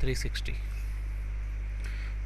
360,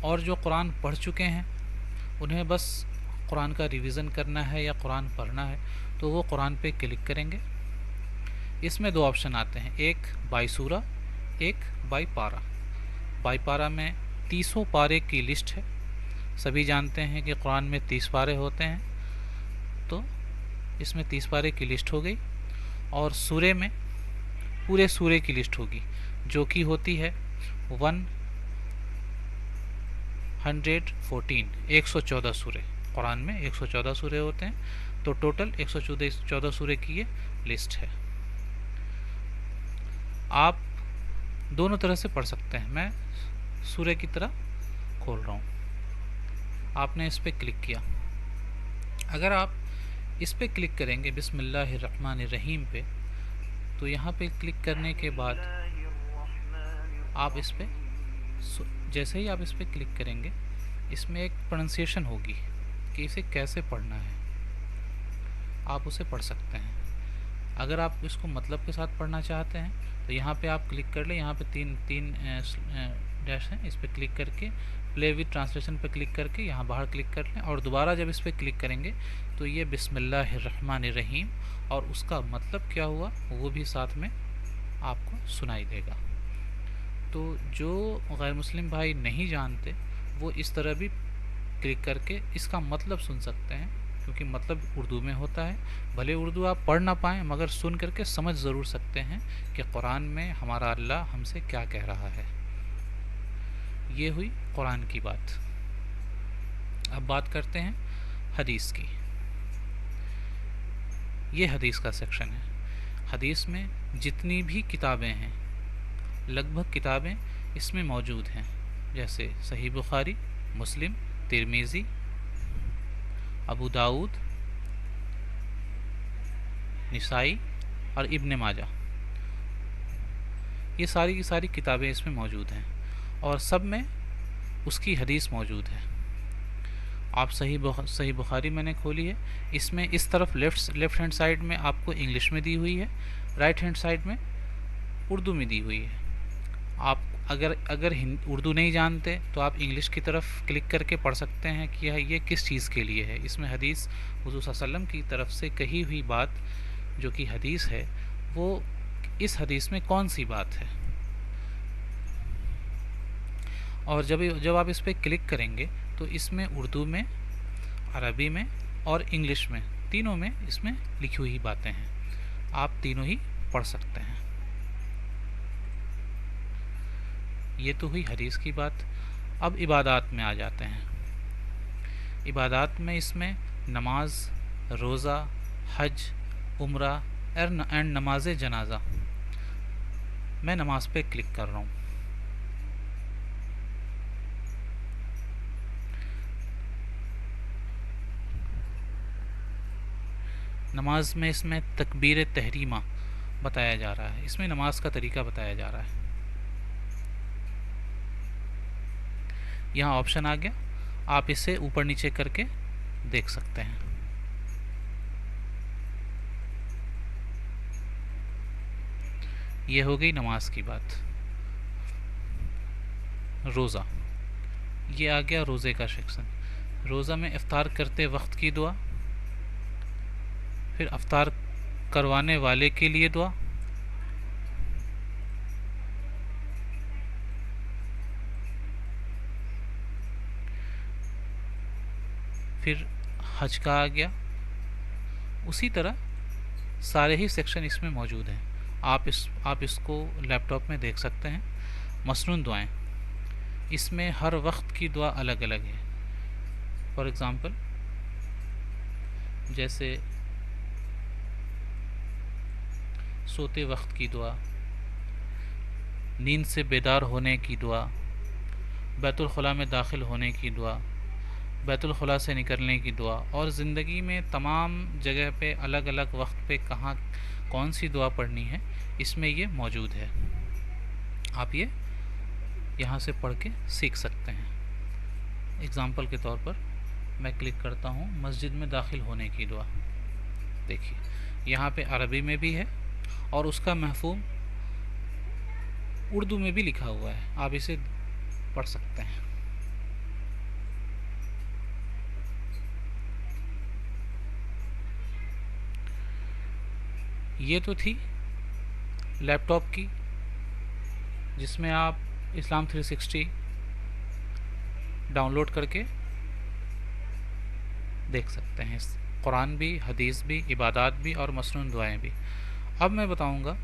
اور جو قرآن پڑھ چکے ہیں انہیں بس قرآن کا ریویژن کرنا ہے یا قرآن پڑھنا ہے تو وہ قرآن پہ کلک کریں گے. اس میں دو آپشن آتے ہیں، ایک بائی سورہ، ایک بائی پارہ. بائی پارہ میں 30 پارے کی لسٹ ہے. سبھی جانتے ہیں کہ قرآن میں 30 پارے ہوتے ہیں، تو اس میں 30 پارے کی لسٹ ہو گئی. اور سورے میں پورے سورے کی لسٹ ہوگی جو کہ ہوتی ہے 114 سورے. قرآن میں 114 سورے ہوتے ہیں، تو ٹوٹل 114 سورے کی یہ لسٹ ہے. آپ دونوں طرح سے پڑھ سکتے ہیں. میں سورے کی طرح کھول رہا ہوں. آپ نے اس پہ کلک کیا. اگر آپ اس پہ کلک کریں گے بسم اللہ الرحمن الرحیم پہ، تو یہاں پہ کلک کرنے کے بعد آپ اس پہ جیسے ہی آپ اس پہ کلک کریں گے اس میں ایک پروننسیشن ہوگی کہ اسے کیسے پڑھنا ہے. آپ اسے پڑھ سکتے ہیں. اگر آپ اس کو مطلب کے ساتھ پڑھنا چاہتے ہیں تو یہاں پہ آپ کلک کر لیں. یہاں پہ تین ڈیش ہیں، اس پہ کلک کر کے پلے وتھ ٹرانسلیشن پہ کلک کر کے یہاں باہر کلک کر لیں، اور دوبارہ جب اس پہ کلک کریں گے تو یہ بسم اللہ الرحمن الرحیم اور اس کا مطلب کیا ہوا وہ بھی ساتھ میں آپ کو سنائی دے گا. تو جو غیر مسلم بھائی نہیں جانتے وہ اس طرح بھی کلک کر کے اس کا مطلب سن سکتے ہیں، کیونکہ مطلب اردو میں ہوتا ہے. بھلے اردو آپ پڑھ نہ پائیں مگر سن کر کے سمجھ ضرور سکتے ہیں کہ قرآن میں ہمارا اللہ ہم سے کیا کہہ رہا ہے. یہ ہوئی قرآن کی بات. اب بات کرتے ہیں حدیث کی. یہ حدیث کا سیکشن ہے. حدیث میں جتنی بھی کتابیں ہیں لگ بھگ کتابیں اس میں موجود ہیں، جیسے صحیح بخاری، مسلم، ترمذی، ابو داؤد، نسائی اور ابن ماجہ. یہ ساری کی ساری کتابیں اس میں موجود ہیں اور سب میں اس کی حدیث موجود ہے. آپ صحیح بخاری میں نے کھولی ہے. اس میں اس طرف لیفٹ ہینڈ سائڈ میں آپ کو انگلش میں دی ہوئی ہے، رائٹ ہینڈ سائڈ میں اردو میں دی ہوئی ہے. آپ اگر اردو نہیں جانتے تو آپ انگلش کی طرف کلک کر کے پڑھ سکتے ہیں کہ یہ کس چیز کے لیے ہے. اس میں حدیث حضور صلی اللہ علیہ وسلم کی طرف سے کہی ہوئی بات جو کہ حدیث ہے وہ اس حدیث میں کون سی بات ہے. اور جب آپ اس پہ کلک کریں گے تو اس میں اردو میں، عربی میں اور انگلش میں تینوں میں اس میں لکھی ہوئی باتیں ہیں. آپ تینوں ہی پڑھ سکتے ہیں. یہ تو ہوئی حدیث کی بات. اب عبادات میں آ جاتے ہیں. عبادات میں اس میں نماز، روزہ، حج، عمرہ اینڈ نماز جنازہ. میں نماز پہ کلک کر رہا ہوں. نماز میں اس میں تکبیر تحریمہ بتایا جا رہا ہے. اس میں نماز کا طریقہ بتایا جا رہا ہے. یہاں آپشن آ گیا، آپ اسے اوپر نیچے کر کے دیکھ سکتے ہیں. یہ ہو گئی نماز کی بات. روزہ، یہ آ گیا روزے کا سیکشن. روزہ میں افطار کرتے وقت کی دعا، پھر افطار کروانے والے کے لیے دعا، پھر حج کا آ گیا. اسی طرح سارے ہی سیکشن اس میں موجود ہیں. آپ اس کو لیپ ٹاپ میں دیکھ سکتے ہیں. مسنون دعائیں، اس میں ہر وقت کی دعا الگ الگ ہے. فار ایگزامپل جیسے سوتے وقت کی دعا، نیند سے بیدار ہونے کی دعا، بیت الخلاء میں داخل ہونے کی دعا، بیت الخلاء سے نکلنے کی دعا، اور زندگی میں تمام جگہ پہ الگ الگ وقت پہ کہاں کون سی دعا پڑھنی ہے اس میں یہ موجود ہے. آپ یہ یہاں سے پڑھ کے سیکھ سکتے ہیں. اگزامپل کے طور پر میں کلک کرتا ہوں مسجد میں داخل ہونے کی دعا. دیکھیے یہاں پہ عربی میں بھی ہے اور اس کا مفہوم اردو میں بھی لکھا ہوا ہے. آپ اسے پڑھ سکتے ہیں. یہ تو تھی لیپ ٹاپ کی، جس میں آپ اسلام 360 ڈاؤن لوڈ کر کے دیکھ سکتے ہیں، قرآن بھی، حدیث بھی، عبادات بھی اور مسنون دعائیں بھی۔ اب میں بتاؤں گا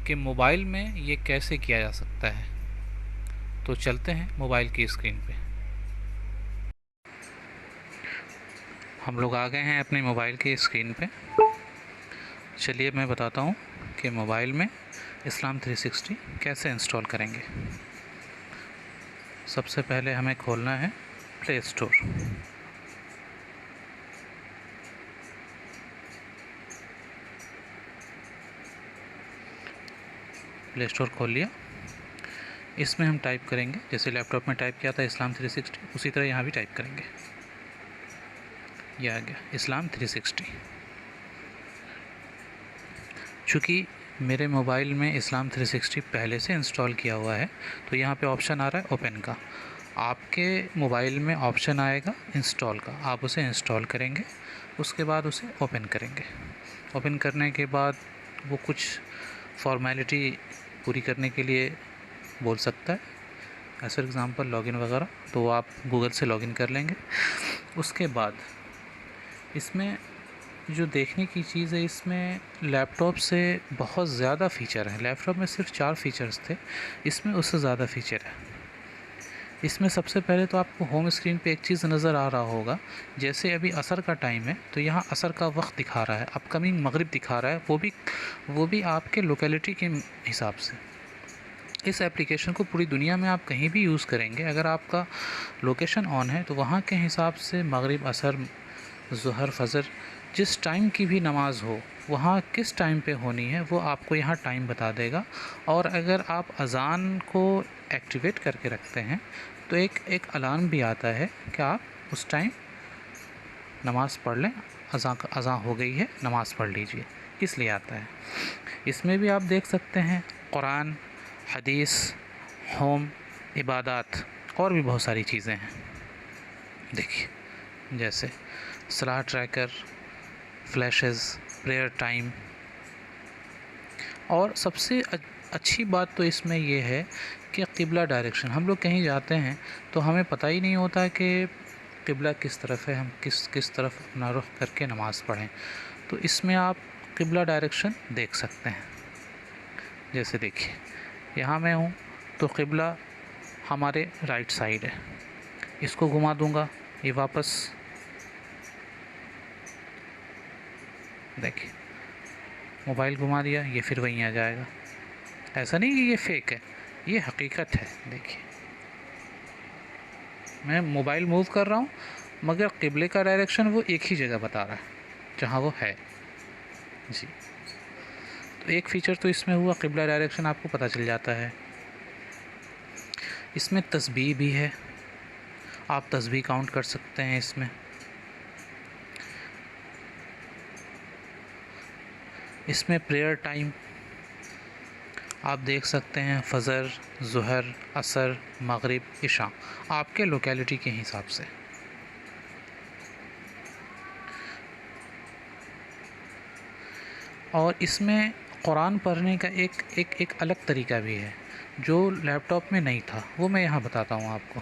کہ موبائل میں یہ کیسے کیا جا سکتا ہے، تو چلتے ہیں موبائل کی اسکرین پہ۔ ہم لوگ آ گئے ہیں اپنے موبائل کی اسکرین پہ۔ چلیے میں بتاتا ہوں کہ موبائل میں اسلام 360 کیسے انسٹال کریں گے۔ سب سے پہلے ہمیں کھولنا ہے پلے اسٹور۔ پلے اسٹور کھول لیا۔ اس میں ہم ٹائپ کریں گے، جیسے لیپ ٹاپ میں ٹائپ کیا تھا اسلام 360، اسی طرح یہاں بھی ٹائپ کریں گے۔ یہ آ گیا اسلام 360۔ چونکہ میرے موبائل میں اسلام 360 پہلے سے انسٹال کیا ہوا ہے، تو یہاں پہ آپشن آ رہا ہے اوپن کا۔ آپ کے موبائل میں آپشن آئے گا انسٹال کا، آپ اسے انسٹال کریں گے، اس کے بعد اسے اوپن کریں گے۔ اوپن کرنے کے بعد وہ کچھ فارمیلٹی پوری کرنے کے لیے بول سکتا ہے، as far example log in وغیرہ، تو وہ آپ گوگل سے لاگ ان کر لیں گے۔ اس کے بعد اس میں جو دیکھنے کی چیز ہے، اس میں لیپ ٹاپ سے بہت زیادہ فیچر ہیں۔ لیپ ٹاپ میں صرف 4 فیچرز تھے، اس میں اس سے زیادہ فیچر ہے۔ اس میں سب سے پہلے تو آپ کو ہوم اسکرین پہ ایک چیز نظر آ رہا ہوگا، جیسے ابھی عصر کا ٹائم ہے تو یہاں عصر کا وقت دکھا رہا ہے، اپ کمنگ مغرب دکھا رہا ہے، وہ بھی آپ کے لوکیلٹی کے حساب سے۔ اس ایپلیکیشن کو پوری دنیا میں آپ کہیں بھی یوز کریں گے، اگر آپ کا لوکیشن آن ہے تو وہاں کے حساب سے مغرب، عصر، ظہر، فجر، جس ٹائم کی بھی نماز ہو وہاں کس ٹائم پہ ہونی ہے وہ آپ کو یہاں ٹائم بتا دے گا۔ اور اگر آپ اذان کو ایکٹیویٹ کر کے رکھتے ہیں تو ایک الارم بھی آتا ہے کہ آپ اس ٹائم نماز پڑھ لیں، اذان ہو گئی ہے، نماز پڑھ لیجئے، اس لیے آتا ہے۔ اس میں بھی آپ دیکھ سکتے ہیں قرآن، حدیث، ہوم، عبادات اور بھی بہت ساری چیزیں ہیں۔ دیکھیے جیسے صلاح ٹریکر، فلیشز، پریئر ٹائم، اور سب سے اچھی بات تو اس میں یہ ہے کہ قبلہ ڈائریکشن۔ ہم لوگ کہیں جاتے ہیں تو ہمیں پتہ ہی نہیں ہوتا کہ قبلہ کس طرف ہے، ہم کس طرف اپنا رخ کر کے نماز پڑھیں، تو اس میں آپ قبلہ ڈائریکشن دیکھ سکتے ہیں۔ جیسے دیکھیے یہاں میں ہوں تو قبلہ ہمارے رائٹ سائیڈ ہے، اس کو گھما دوں گا، یہ واپس دیکھیے موبائل گھما دیا، یہ پھر وہیں آ جائے گا۔ ایسا نہیں کہ یہ فیک ہے، یہ حقیقت ہے۔ دیکھیے میں موبائل موو کر رہا ہوں مگر قبلے کا ڈائریکشن وہ ایک ہی جگہ بتا رہا ہے جہاں وہ ہے۔ جی، تو ایک فیچر تو اس میں ہوا، قبلہ ڈائریکشن آپ کو پتہ چل جاتا ہے۔ اس میں تسبیح بھی ہے، آپ تسبیح کاؤنٹ کر سکتے ہیں اس میں۔ اس میں پریئر ٹائم آپ دیکھ سکتے ہیں، فجر، ظہر، عصر، مغرب، عشاء، آپ کے لوکیلٹی کے حساب سے۔ اور اس میں قرآن پڑھنے کا ایک الگ طریقہ بھی ہے جو لیپ ٹاپ میں نہیں تھا، وہ میں یہاں بتاتا ہوں آپ کو۔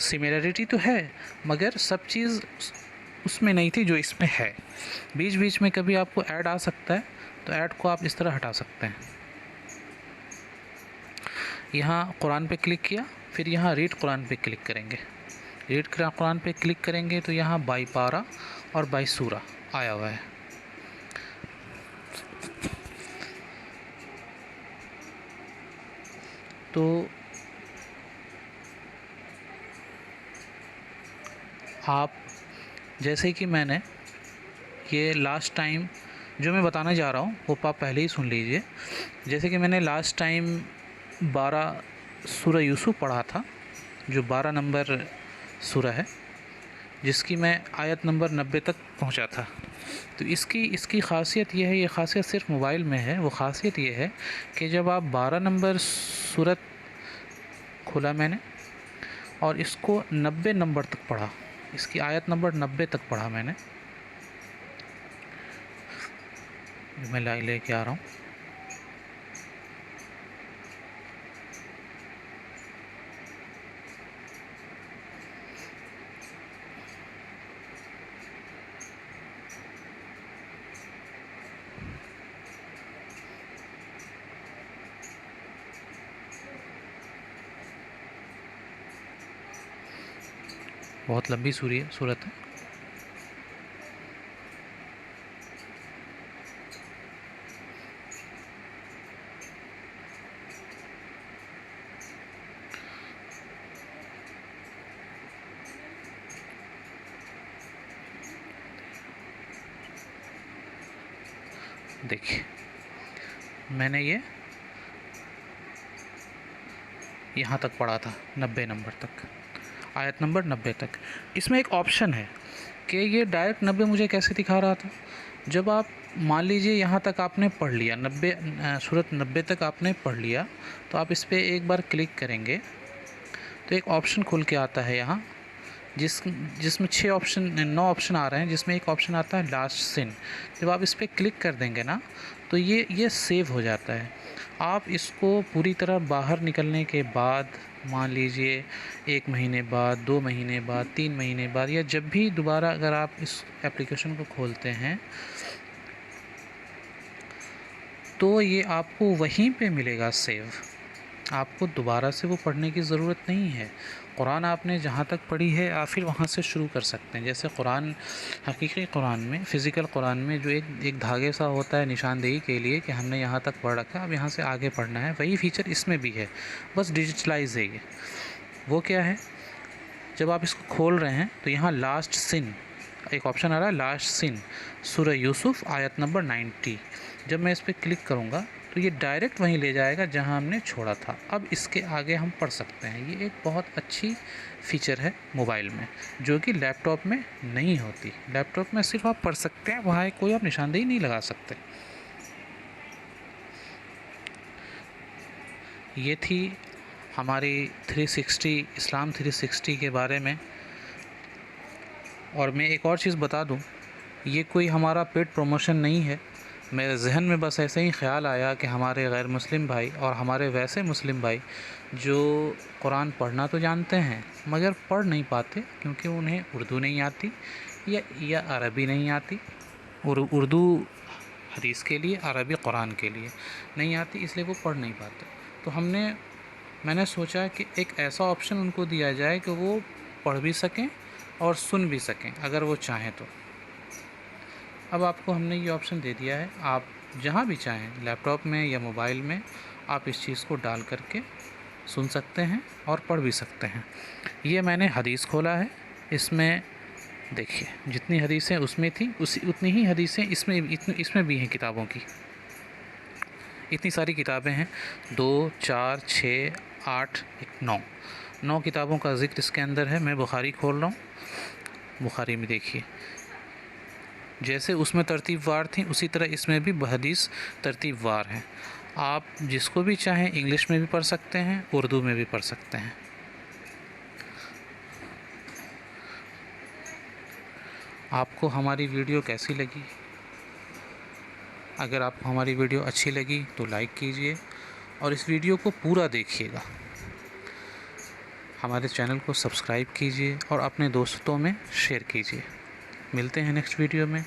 سملیرٹی تو ہے مگر سب چیز اس میں نہیں تھی جو اس میں ہے۔ بیچ بیچ میں کبھی آپ کو ایڈ آ سکتا ہے تو ایڈ کو آپ اس طرح ہٹا سکتے ہیں۔ یہاں قرآن پہ کلک کیا، پھر یہاں ریڈ قرآن پہ کلک کریں گے۔ ریڈ قرآن پہ کلک کریں گے تو یہاں بائی پارہ اور بائی سورہ آیا ہوا ہے۔ تو آپ جیسے کہ میں نے یہ لاسٹ ٹائم جو میں بتانا چاہ رہا ہوں وہ آپ پہلے ہی سن لیجئے۔ جیسے کہ میں نے لاسٹ ٹائم 12 سورہ یوسف پڑھا تھا، جو 12 نمبر سورہ ہے، جس کی میں آیت نمبر 90 تک پہنچا تھا۔ تو اس کی خاصیت یہ ہے، یہ خاصیت صرف موبائل میں ہے، وہ خاصیت یہ ہے کہ جب آپ 12 نمبر سورت کھولا میں نے اور اس کو 90 نمبر تک پڑھا، اس کی آیت نمبر 90 تک پڑھا میں نے، جو میں لے کے آ رہا ہوں. بہت لمبی صورت ہے. دیکھیے میں نے یہ یہاں تک پڑھا تھا 90 نمبر تک، آیت نمبر 90 تک. اس میں ایک آپشن ہے کہ یہ ڈائریکٹ 90 مجھے کیسے دکھا رہا تھا. جب آپ مان لیجئے یہاں تک آپ نے پڑھ لیا، سورت 90 تک آپ نے پڑھ لیا، تو آپ اس پہ ایک بار کلک کریں گے تو ایک آپشن کھل کے آتا ہے یہاں، جس میں 9 آپشن آ رہے ہیں، جس میں ایک آپشن آتا ہے لاسٹ سن. جب آپ اس پہ کلک کر دیں گے نا تو یہ سیو ہو جاتا ہے. آپ اس کو پوری طرح باہر نکلنے کے بعد، مان لیجئے 1 مہینے بعد، 2 مہینے بعد، 3 مہینے بعد، یا جب بھی دوبارہ اگر آپ اس اپلیکیشن کو کھولتے ہیں تو یہ آپ کو وہیں پہ ملے گا سیو. آپ کو دوبارہ سے وہ پڑھنے کی ضرورت نہیں ہے. قرآن آپ نے جہاں تک پڑھی ہے آپ پھر وہاں سے شروع کر سکتے ہیں. جیسے قرآن، حقیقی قرآن میں، فزیکل قرآن میں جو ایک دھاگے سا ہوتا ہے نشاندہی کے لیے کہ ہم نے یہاں تک پڑھ رکھا ہے، اب یہاں سے آگے پڑھنا ہے، وہی فیچر اس میں بھی ہے، بس ڈیجیٹلائز ہے یہ. وہ کیا ہے؟ جب آپ اس کو کھول رہے ہیں تو یہاں لاسٹ سن ایک آپشن آ رہا ہے، لاسٹ سن، سورہ یوسف آیت نمبر 90. جب میں اس پہ کلک کروں گا تو یہ ڈائریکٹ وہیں لے جائے گا جہاں ہم نے چھوڑا تھا. اب اس کے آگے ہم پڑھ سکتے ہیں. یہ ایک بہت اچھی فیچر ہے موبائل میں، جو کہ لیپ ٹاپ میں نہیں ہوتی. لیپ ٹاپ میں صرف آپ پڑھ سکتے ہیں، وہاں کوئی آپ نشاندہی نہیں لگا سکتے. یہ تھی ہماری 360 اسلام 360 کے بارے میں. اور میں ایک اور چیز بتا دوں، یہ کوئی ہمارا پیڈ پروموشن نہیں ہے. میرے ذہن میں بس ایسے ہی خیال آیا کہ ہمارے غیر مسلم بھائی اور ہمارے ویسے مسلم بھائی جو قرآن پڑھنا تو جانتے ہیں مگر پڑھ نہیں پاتے کیونکہ انہیں اردو نہیں آتی یا عربی نہیں آتی. اردو حدیث کے لیے، عربی قرآن کے لیے نہیں آتی، اس لیے وہ پڑھ نہیں پاتے. تو میں نے سوچا کہ ایک ایسا آپشن ان کو دیا جائے کہ وہ پڑھ بھی سکیں اور سن بھی سکیں اگر وہ چاہیں تو. اب آپ کو ہم نے یہ آپشن دے دیا ہے، آپ جہاں بھی چاہیں، لیپ ٹاپ میں یا موبائل میں، آپ اس چیز کو ڈال کر کے سن سکتے ہیں اور پڑھ بھی سکتے ہیں. یہ میں نے حدیث کھولا ہے، اس میں دیکھیے جتنی حدیثیں اس میں تھیں اتنی ہی حدیثیں اس میں بھی ہیں. کتابوں کی اتنی ساری کتابیں ہیں، 2 4 6 8 9 کتابوں کا ذکر اس کے اندر ہے. میں بخاری کھول رہا ہوں. بخاری میں دیکھیے جیسے اس میں ترتیب وار تھیں اسی طرح اس میں بھی حدیث ترتیب وار ہیں. آپ جس کو بھی چاہیں انگلش میں بھی پڑھ سکتے ہیں، اردو میں بھی پڑھ سکتے ہیں. آپ کو ہماری ویڈیو کیسی لگی؟ اگر آپ کو ہماری ویڈیو اچھی لگی تو لائک کیجئے اور اس ویڈیو کو پورا دیکھیے گا. ہمارے چینل کو سبسکرائب کیجئے اور اپنے دوستوں میں شیئر کیجئے. ملتے ہیں نیکسٹ ویڈیو میں.